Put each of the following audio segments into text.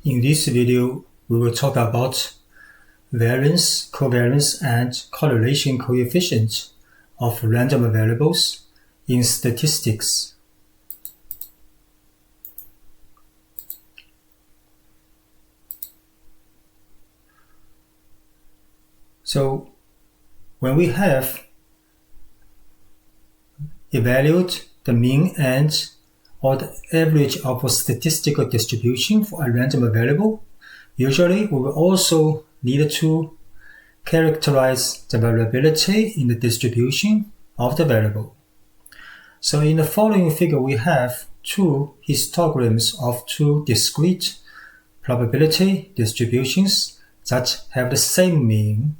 In this video, we will talk about variance, covariance, and correlation coefficient of random variables in statistics. So, when we have evaluated the mean and or the average of a statistical distribution for a random variable, usually we will also need to characterize the variability in the distribution of the variable. So in the following figure, we have two histograms of two discrete probability distributions that have the same mean.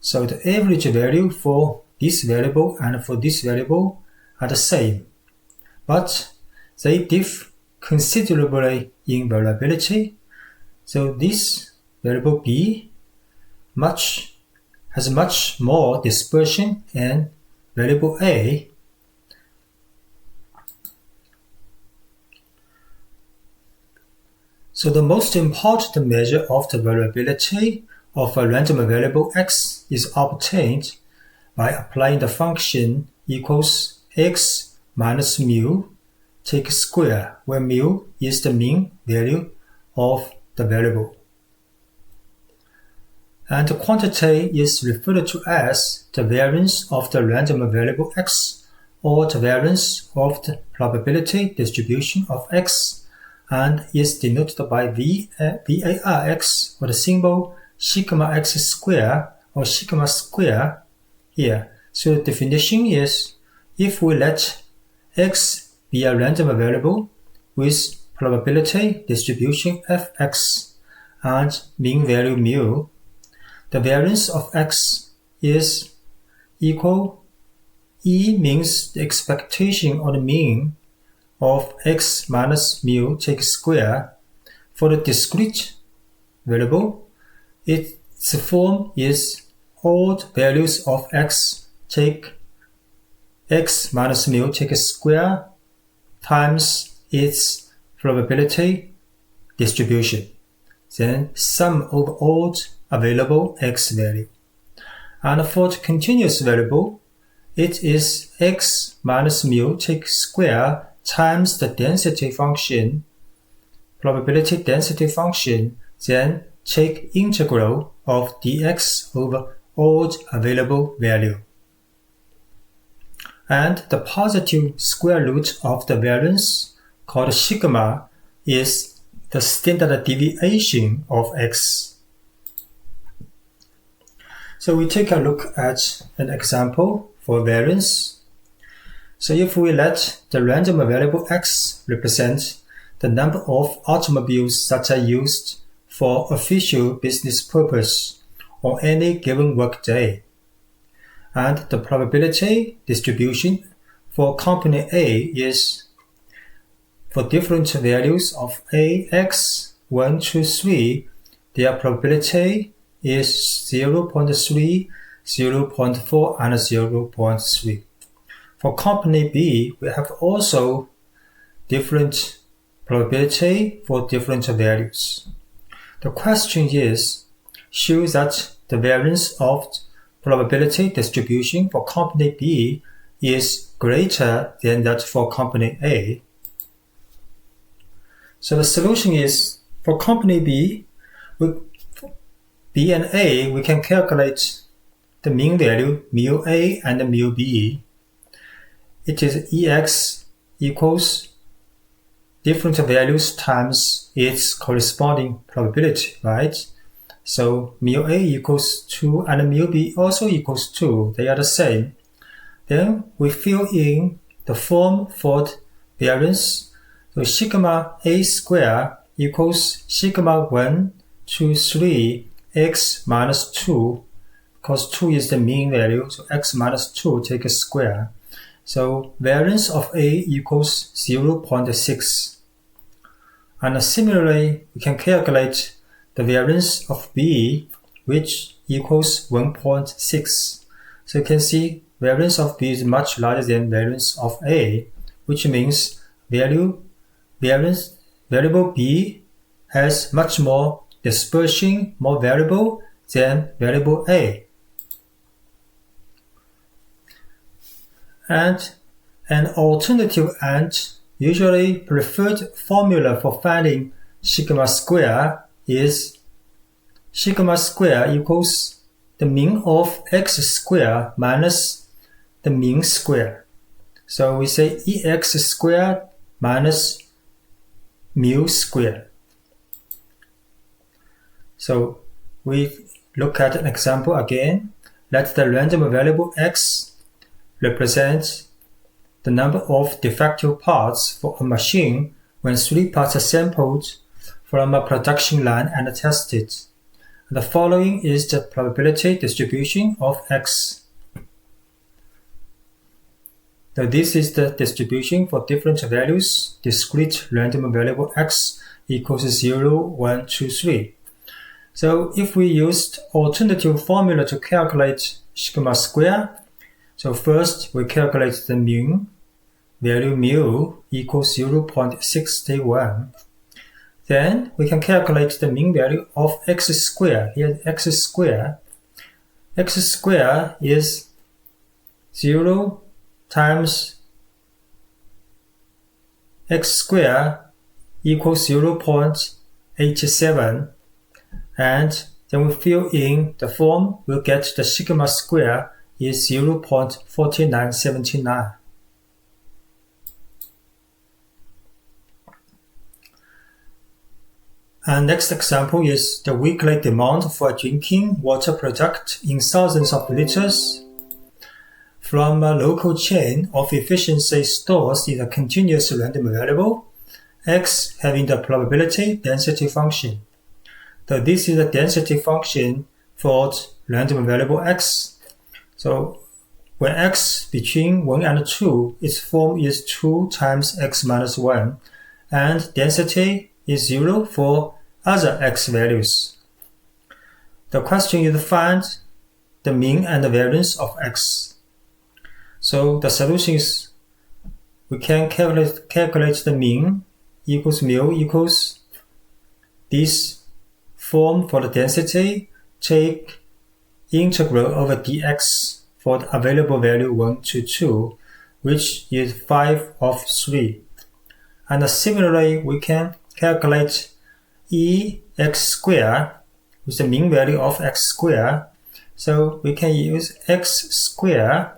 So the average value for this variable and for this variable are the same, but they differ considerably in variability. So this variable B has much more dispersion than variable A. So the most important measure of the variability of a random variable x is obtained by applying the function equals x minus mu take square, where mu is the mean value of the variable. And the quantity is referred to as the variance of the random variable x, or the variance of the probability distribution of x, and is denoted by VARX, or the symbol sigma x square or sigma square here. So the definition is, if we let x be a random variable with probability distribution fx and mean value mu, the variance of x is equal, E means the expectation or the mean of x minus mu take square. For the discrete variable, its form is all values of x take x minus mu take square times its probability distribution, then sum over all available x value. And for the continuous variable, it is x minus mu take square times the density function, probability density function, then take integral of dx over all available value. And the positive square root of the variance, called sigma, is the standard deviation of x. So we take a look at an example for variance. So if we let the random variable x represent the number of automobiles that are used for official business purpose on any given workday, and the probability distribution for company A is, for different values of A, x, 1, 2, 3, their probability is 0.3, 0.4, and 0.3. For company B, we have also different probability for different values. The question is, show that the variance of probability distribution for company B is greater than that for company A. So the solution is, for company B, B and A, we can calculate the mean value mu A and mu B. It is EX equals different values times its corresponding probability, right? So mu A equals 2 and mu B also equals 2. They are the same. Then we fill in the form for the variance. So sigma A square equals sigma 1, 2, 3 x minus 2, because 2 is the mean value, so x minus 2 take a square. So variance of A equals 0.6. And similarly, we can calculate the variance of B, which equals 1.6. So you can see variance of B is much larger than variance of A, which means variable B has much more dispersion, more variable than variable A. And an alternative and usually preferred formula for finding sigma square is sigma square equals the mean of x squared minus the mean square. So we say ex squared minus mu squared. So we look at an example again. Let the random variable x represent the number of defective parts for a machine when 3 parts are sampled from a production line and tested. The following is the probability distribution of x. So this is the distribution for different values, discrete random variable x equals 0, 1, 2, 3. So if we used alternative formula to calculate sigma square, so first we calculate the mean value mu equals 0.61. Then we can calculate the mean value of x squared. Here x squared is 0 times x squared equals 0.87, and then we fill in the form, we'll get the sigma square is 0.4979. And next example is the weekly demand for a drinking water product in thousands of liters from a local chain of efficiency stores is a continuous random variable, x having the probability density function. So this is the density function for random variable x. So when x between 1 and 2, its form is 2 times x minus 1, and density is 0 for other x values. The question is to find the mean and the variance of x. So the solution is we can calculate the mean equals mu equals this form for the density, take integral over dx for the available value 1 to 2, which is 5 of 3. And similarly, we can calculate ex squared with the mean value of x squared. So we can use x squared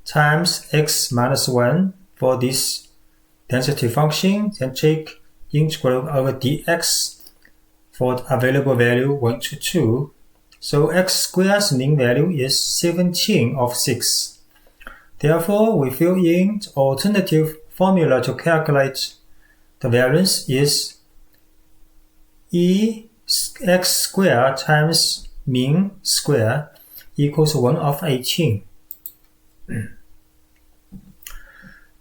times x minus 1 for this density function, then take integral over dx for the available value 1 to 2. So x squared's mean value is 17 of 6. Therefore, we fill in the alternative formula to calculate the variance is x squared times mean squared equals 1 of 18.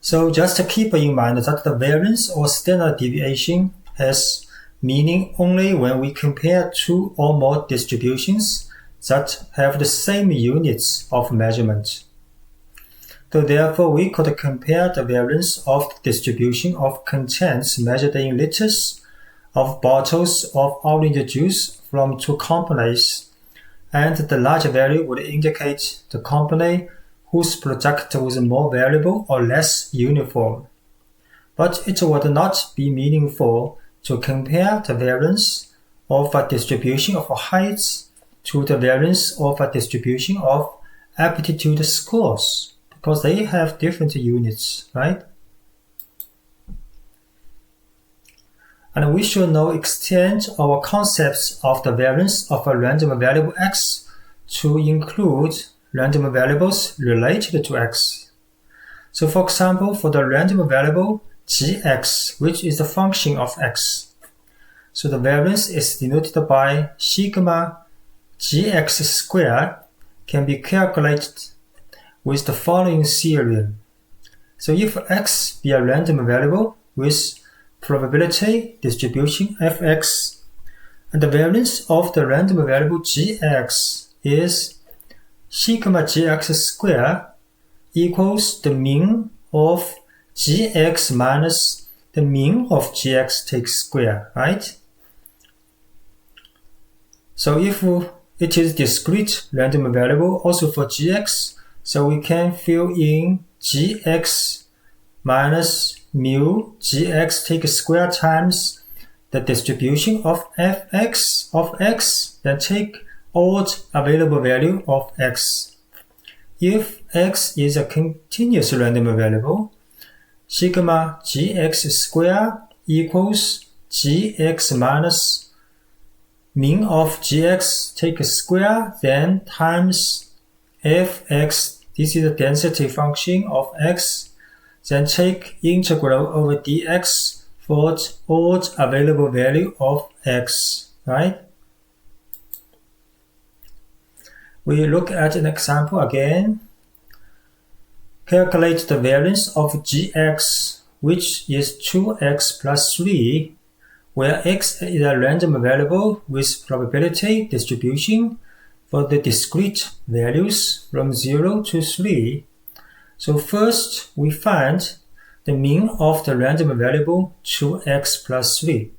So just keep in mind that the variance or standard deviation has meaning only when we compare two or more distributions that have the same units of measurement. So therefore, we could compare the variance of the distribution of contents measured in liters of bottles of orange juice from two companies, and the larger value would indicate the company whose product was more variable or less uniform. But it would not be meaningful to compare the variance of a distribution of heights to the variance of a distribution of aptitude scores, because they have different units, right? And we should now extend our concepts of the variance of a random variable x to include random variables related to x. So for example, for the random variable gx, which is the function of x, so the variance is denoted by sigma gx squared can be calculated with the following theorem. So if x be a random variable with probability distribution fx, and the variance of the random variable gx is sigma gx squared equals the mean of gx minus the mean of gx take square, right? So if it is discrete random variable also for gx, so we can fill in gx minus mu gx take square times the distribution of fx of x, then take odd available value of x. If x is a continuous random variable, sigma gx square equals gx minus mean of gx take a square, then times fx, this is the density function of x, then take integral over dx for odd available value of x, right? We look at an example again. Calculate the variance of gx, which is 2x plus 3, where x is a random variable with probability distribution for the discrete values from 0 to 3. So first, we find the mean of the random variable 2x plus 3.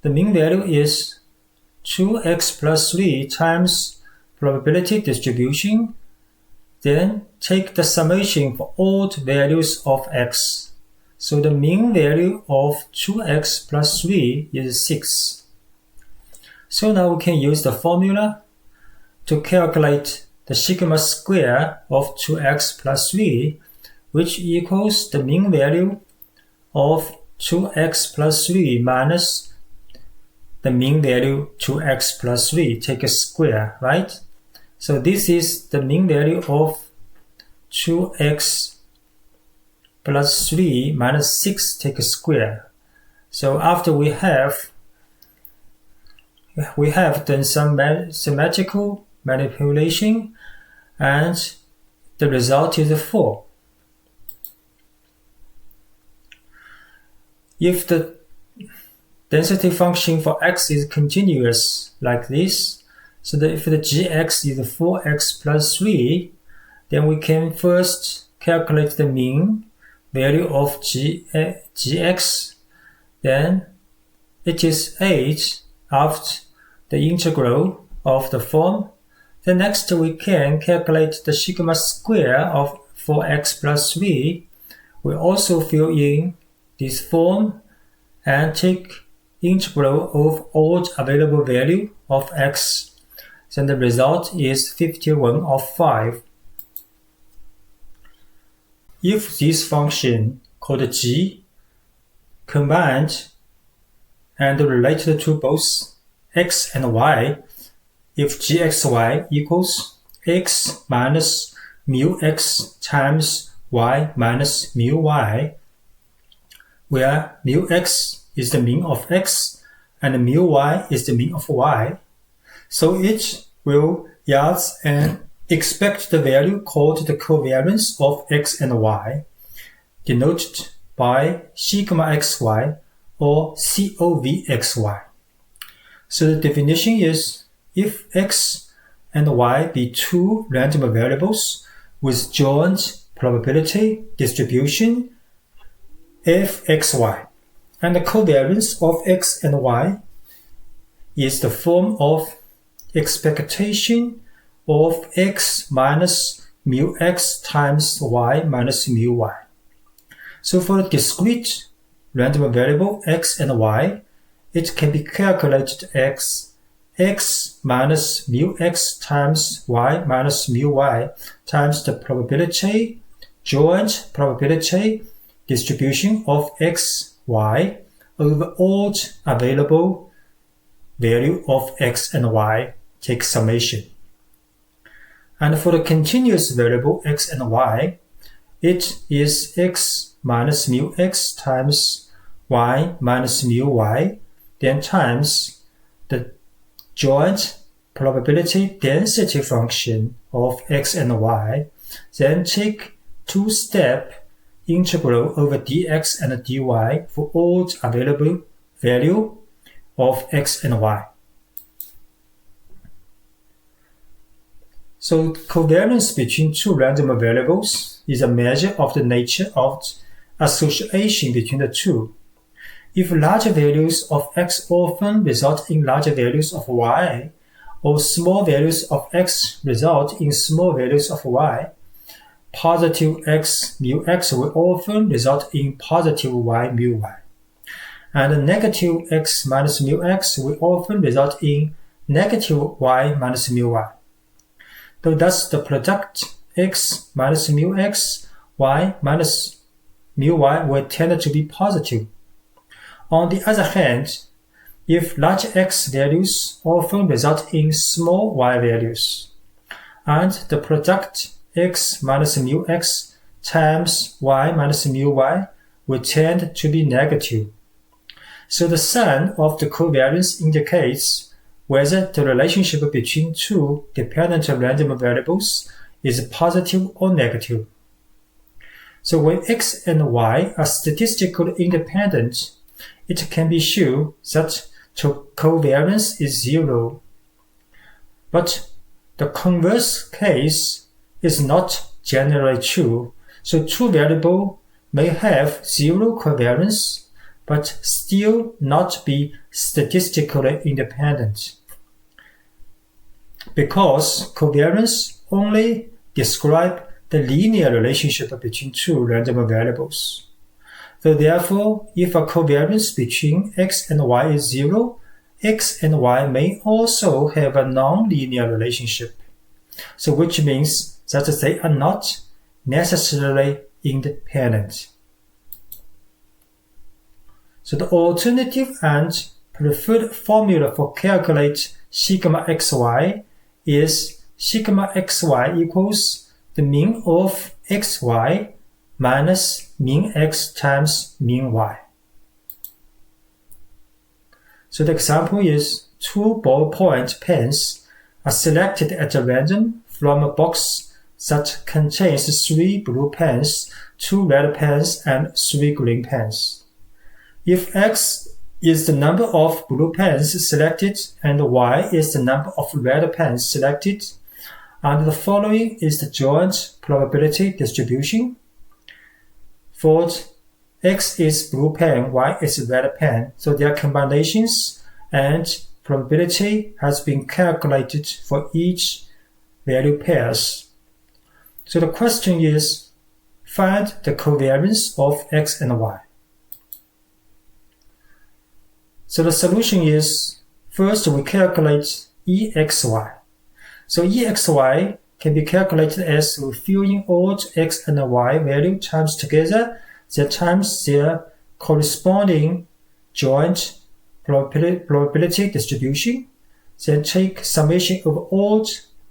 The mean value is 2x plus 3 times probability distribution, then take the summation for odd values of x. So the mean value of 2x plus 3 is 6. So now we can use the formula to calculate the sigma square of 2x plus 3, which equals the mean value of 2x plus 3 minus the mean value 2x plus 3, take a square, right? So this is the mean value of 2x plus 3 minus 6 take a square. So after we have done some symmetrical manipulation, and the result is 4. If the density function for x is continuous like this, so that if the gx is 4x plus 3, then we can first calculate the mean value of gx, then it is 8 after the integral of the form. Then next we can calculate the sigma square of 4x plus 3. We also fill in this form and take integral of odd available value of x. Then the result is 51 of 5. If this function called g combined and related to both x and y, if gxy equals x minus mu x times y minus mu y, where mu x is the mean of x and mu y is the mean of y, so it will yield an expected value called the covariance of x and y, denoted by sigma xy or covxy. So the definition is, if x and y be two random variables with joint probability distribution fxy, and the covariance of x and y is the form of expectation of x minus mu x times y minus mu y. So for a discrete random variable x and y, it can be calculated as x minus mu x times y minus mu y times the probability, joint probability distribution of x, y over odd available value of x and y, take summation. And for the continuous variable x and y, it is x minus mu x times y minus mu y, then times the joint probability density function of x and y, then take two-step integral over dx and dy for all available value of x and y. So covariance between two random variables is a measure of the nature of association between the two. If larger values of x often result in larger values of y, or small values of x result in small values of y, positive x mu x will often result in positive y mu y. And negative x minus mu x will often result in negative y minus mu y. So thus the product x minus mu x, y minus mu y will tend to be positive. On the other hand, if large x values often result in small y values, and the product x minus mu x times y minus mu y will tend to be negative. So the sign of the covariance indicates whether the relationship between two dependent random variables is positive or negative. So when x and y are statistically independent, it can be shown that the covariance is zero. But the converse case is not generally true. So two variables may have zero covariance, but still not be statistically independent. Because covariance only describes the linear relationship between two random variables. So therefore, if a covariance between x and y is zero, x and y may also have a nonlinear relationship. So which means that they are not necessarily independent. So the alternative and preferred formula for calculate sigma xy is sigma xy equals the mean of xy minus mean x times mean y. So the example is two ballpoint pens are selected at random from a box that contains 3 blue pens, 2 red pens, and 3 green pens. If x is the number of blue pens selected and y is the number of red pens selected, and the following is the joint probability distribution. For x is blue pen, y is red pen, so their combinations and probability has been calculated for each value pairs. So the question is, find the covariance of x and y. So the solution is, first we calculate EXY. So EXY can be calculated as we fill in all x and y value times together, then times their corresponding joint probability distribution, then take summation of all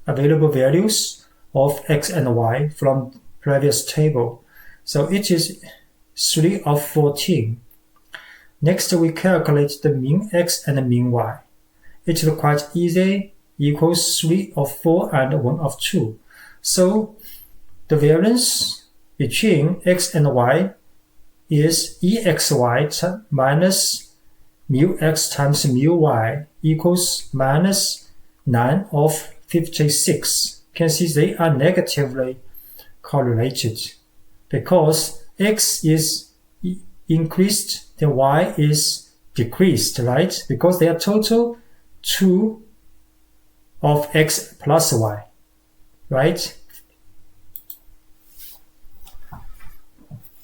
available values of x and y from previous table. So it is 3 of 14. Next, we calculate the mean x and the mean y. It is quite easy, equals 3 of 4 and 1 of 2. So the variance between x and y is EXY minus mu x times mu y equals minus 9 of 56. You can see they are negatively correlated because x is increased, then y is decreased, right? Because they are total 2 of x plus y, right?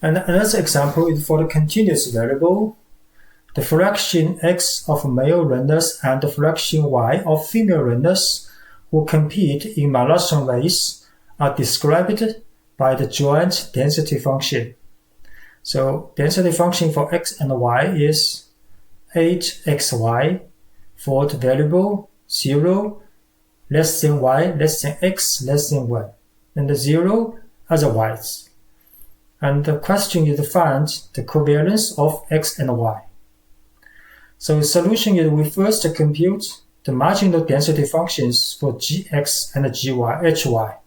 And another example is for the continuous variable. The fraction x of male runners and the fraction y of female runners who compete in marathon race are described by the joint density function. So density function for x and y is 8xy for the variable 0 less than y less than x less than 1, and the 0 otherwise. And the question is to find the covariance of x and y. So the solution is we first compute the marginal density functions for gx and hy.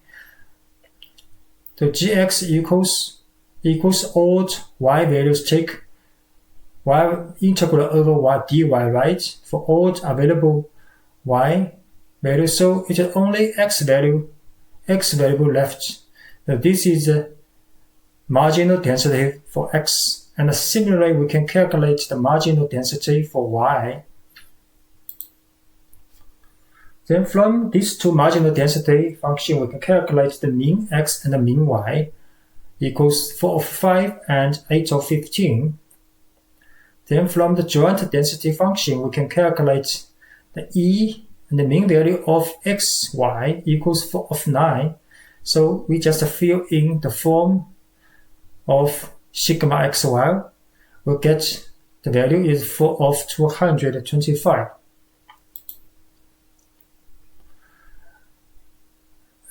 So gx equals all y values, take y integral over y dy, right? For all available y values, so it is only x variable left. Now this is the marginal density for x, and similarly we can calculate the marginal density for y. Then from these two marginal density function, we can calculate the mean x and the mean y equals 4 of 5 and 8 of 15. Then from the joint density function, we can calculate the e and the mean value of x, y equals 4 of 9. So we just fill in the form of sigma xy. We'll get the value is 4 of 225.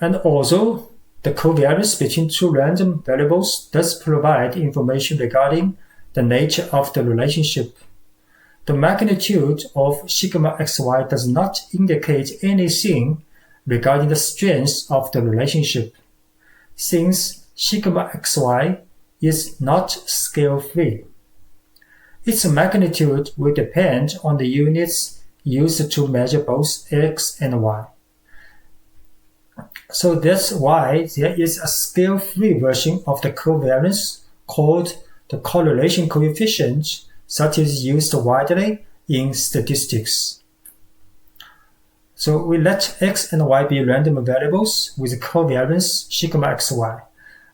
And also, the covariance between two random variables does provide information regarding the nature of the relationship. The magnitude of sigma xy does not indicate anything regarding the strength of the relationship, since sigma xy is not scale-free. Its magnitude will depend on the units used to measure both x and y. So that's why there is a scale-free version of the covariance called the correlation coefficient that is used widely in statistics. So we let x and y be random variables with covariance sigma xy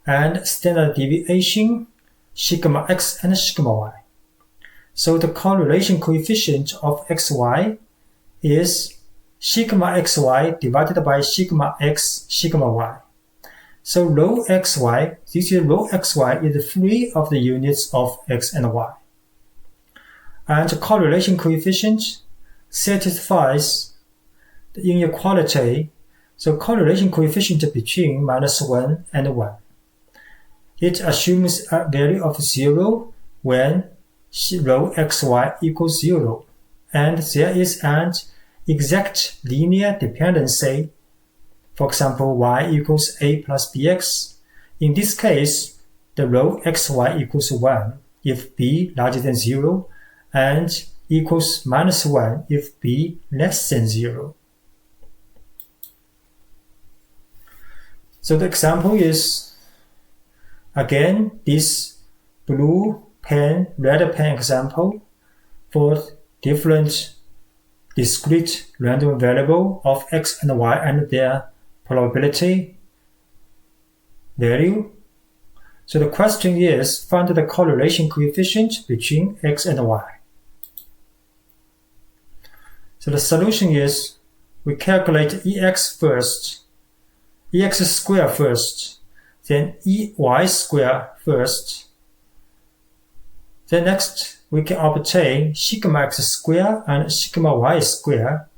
and standard deviation sigma x and sigma y. So the correlation coefficient of xy is sigma xy divided by sigma x sigma y. So rho xy, this is rho xy is free of the units of x and y. And the correlation coefficient satisfies the inequality, so correlation coefficient between -1 and 1. It assumes a value of 0 when rho xy equals 0, and there is an exact linear dependency. For example, y equals a plus bx. In this case, the rho xy equals 1 if b larger than 0 and equals -1 if b less than 0. So the example is, again, this blue pen, red pen example for different discrete random variable of x and y and their probability value. So the question is, find the correlation coefficient between x and y. So the solution is, we calculate ex first, ex square first, then ey square first. Then next, we can obtain sigma x square and sigma y square.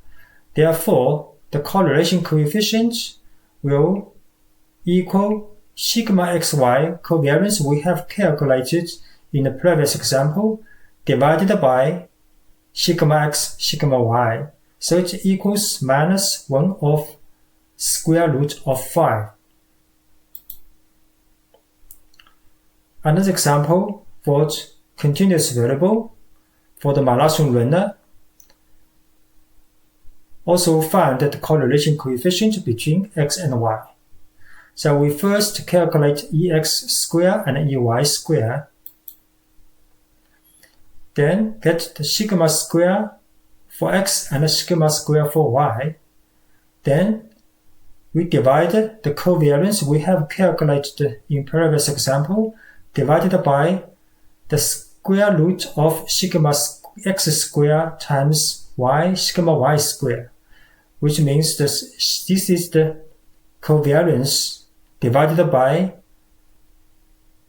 Therefore, the correlation coefficient will equal sigma xy covariance we have calculated in the previous example divided by sigma x sigma y. So it equals -1 of square root of 5. Another example for continuous variable for the marathon runner. Also find the correlation coefficient between x and y. So we first calculate ex square and ey square. Then get the sigma square for x and sigma square for y. Then we divide the covariance we have calculated in previous example divided by the square root of sigma x square times y sigma y square, which means this is the covariance divided by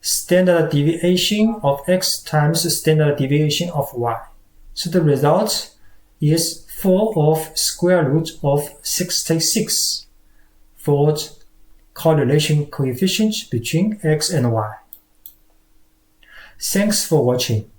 standard deviation of x times standard deviation of y. So the result is 4 of square root of 66 for the correlation coefficient between x and y. Thanks for watching.